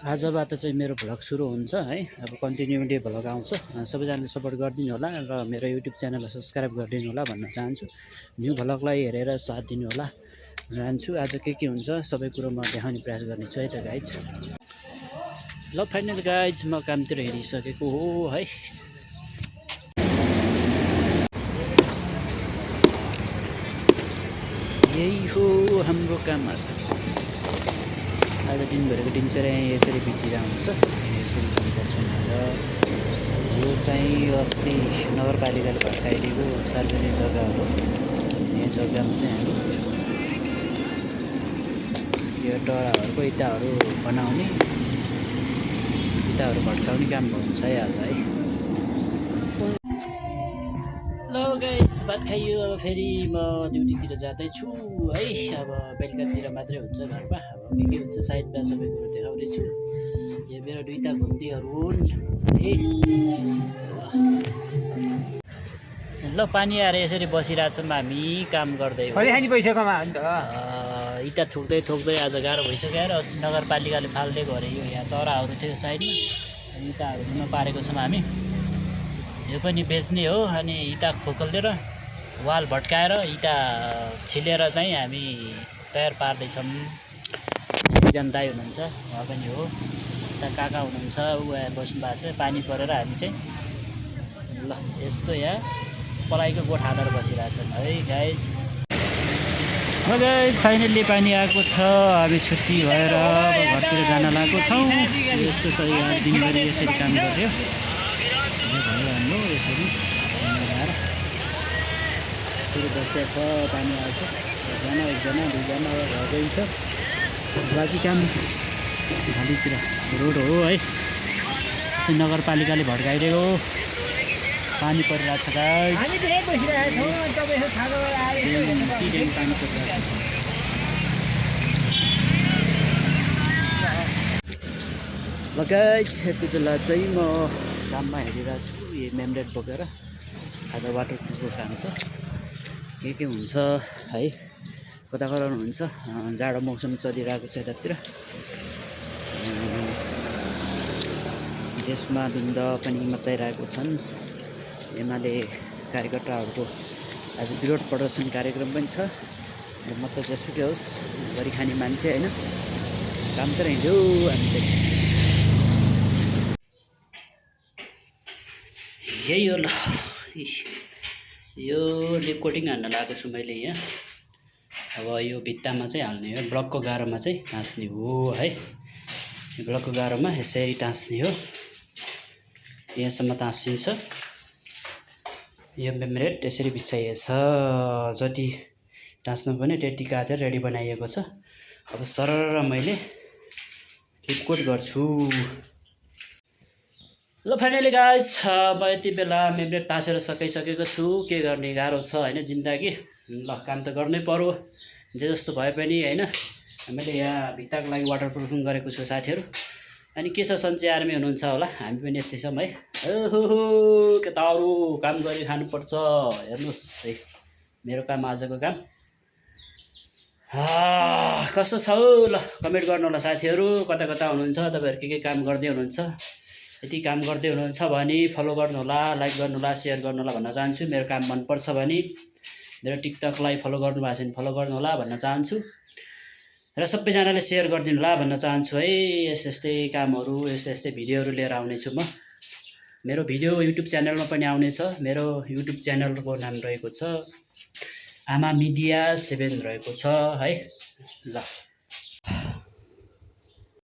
आजबाट चाहिँ मेरो भ्लग सुरु हुन्छ है। अब कन्टिन्युटी भ्लग आउँछ। सबैजनाले सपोर्ट गरिदिनु होला र मेरो युट्युब च्यानललाई सब्सक्राइब गरिदिनु होला भन्न चाहन्छु। न्यू भ्लगलाई हेरेर साथ दिनु होला चाहन्छु। आज के हुन्छ सबै कुरो म देखाउने प्रयास गर्नेछु है त गाइज। ल फाइनल गाइज म कामतिर हिँडिसकेको हो है। यही हो हाम्रो काम आज दिनभरिको दिनचर्या यसरी बितिरहन्छ। यसरी गर्नुपर्छ आज। यो चाहिँ अस्ति नगरपालिकाले भत्काइदिएको सार्वजनिक जग्गा हो। यो जग्गामा चाहिँ हामी यो डराहरूको इँटाहरू बनाउने इँटाहरू भत्काउने काम हुन्छ है आज है। ल गाइस भात खाइयो। अब फेरि म ड्युटीतिर जाँदैछु है। अब बेलुकातिर मात्रै हुन्छ घरमा। अब के हुन्छ साइडमा सबै कुरो देखाउँदैछु। यो मेरो दुईटा घुम्तीहरू हुन् है। ल पानी आएर यसरी बसिरहेछौँ हामी काम गर्दै हो। पैसा कमा नि त। इँटा ठोक्दै ठोक्दै आज गाह्रो भइसक्यो। अस्ति नगरपालिकाले फालिदिएको अरे यो यहाँ तराहरू थियो साइडमा। इँटाहरू दिन पारेको छौँ हामी। यो पनि बेच्ने हो। अनि इँटा खोकलेर वाल भट्काएर इँटा छिलेर चाहिँ हामी तयार पार्दैछौँ। एकजना दाइ हुनुहुन्छ उहाँ पनि हो। यता काका हुनुहुन्छ ऊ आएर बस्नु भएको छ। पानी परेर हामी चाहिँ ल यस्तो यहाँ पलाइको गोठ हालेर बसिरहेछौँ है गाइज। ल गाइज फाइनल्ली पानी आएको छ। हामी छुट्टी भएर अब घरतिर जान लागेको छौँ। यस्तो छ यहाँ दिनभरि यसरी काम गऱ्यो भयो हाम्रो। यसरी आएर फेरि बसिया छ। पानी आउँछ एकजना दुईजना घर गइन्छ। बाँकी काम खालीतिर रोड हो है। नगरपालिकाले भड्काइदिएको पानी परिरहेको छ गाइस। पानी परिरहेको ल गाइस यति बेला चाहिँ म काममा हिँडिरहेको छु। यो मेमरेट बोकेर आज वाटर प्रुफको काम छ। के हुन्छ है कता गराउनु हुन्छ। जाडो मौसम चलिरहेको छ यतातिर। देशमा धुन्द पनि मचाइरहेको छन्। एमाले कार्यकर्ताहरूको आज विरोध प्रदर्शन कार्यक्रम पनि छ। म त जसुकै होस् गरिखाने मान्छे होइन। काम त हिँड्यो हामीले। यही हो ल। यो लिप कोटिङ हान्न लगाएको छु मैले यहाँ। अब यो भित्तामा चाहिँ हाल्ने हो। ब्लकको गाह्रोमा चाहिँ टाँस्ने हो है। ब्लकको गाह्रोमा यसरी टाँस्ने हो। यहाँसम्म टाँसिन्छ। यो मेमरेट यसरी बिछाइएछ। जति टाँस्नु पनि त्यति काटेर रेडी बनाइएको छ। अब सरर मैले लिपकोट गर्छु। ल फाइनली गाइस म यति बेला मेमरेट टाँसेर सकिसकेको छु। के गर्ने गाह्रो छ होइन जिन्दगी। ल काम त गर्नै पर्यो जे जस्तो भए पनि होइन। मैले यहाँ भित्ताको लागि वाटर प्रुफिङ गरेको छु साथीहरू। अनि के छ सन्चै आर्मी हुनुहुन्छ होला। हामी पनि यस्तै छौँ है। ओहो केटाहरू काम गरी खानुपर्छ। हेर्नुहोस् है मेरो काम आजको काम कस्तो छ हौ। ल कमेन्ट गर्नु होला साथीहरू। कता कता हुनुहुन्छ तपाईँहरू के काम गर्दै हुनुहुन्छ। यदि काम गर्दै हुनुहुन्छ भने फलो गर्नु होला, लाइक गर्नु होला, सेयर गर्नु होला भन्न चाहन्छु। मेरो काम मनपर्छ भने मेरो टिकटकलाई फलो गर्नु भएको छ भने फलो गर्नु होला भन्न चाहन्छु। र सबैजनाले सेयर गरिदिनु होला भन्न चाहन्छु है। यस्तै कामहरू यस्तै भिडियोहरू लिएर आउनेछु म। मेरो भिडियो युट्युब च्यानलमा पनि आउनेछ। मेरो युट्युब च्यानलको नाम रहेको छ आमा मिडिया 7 रहेको छ है। ल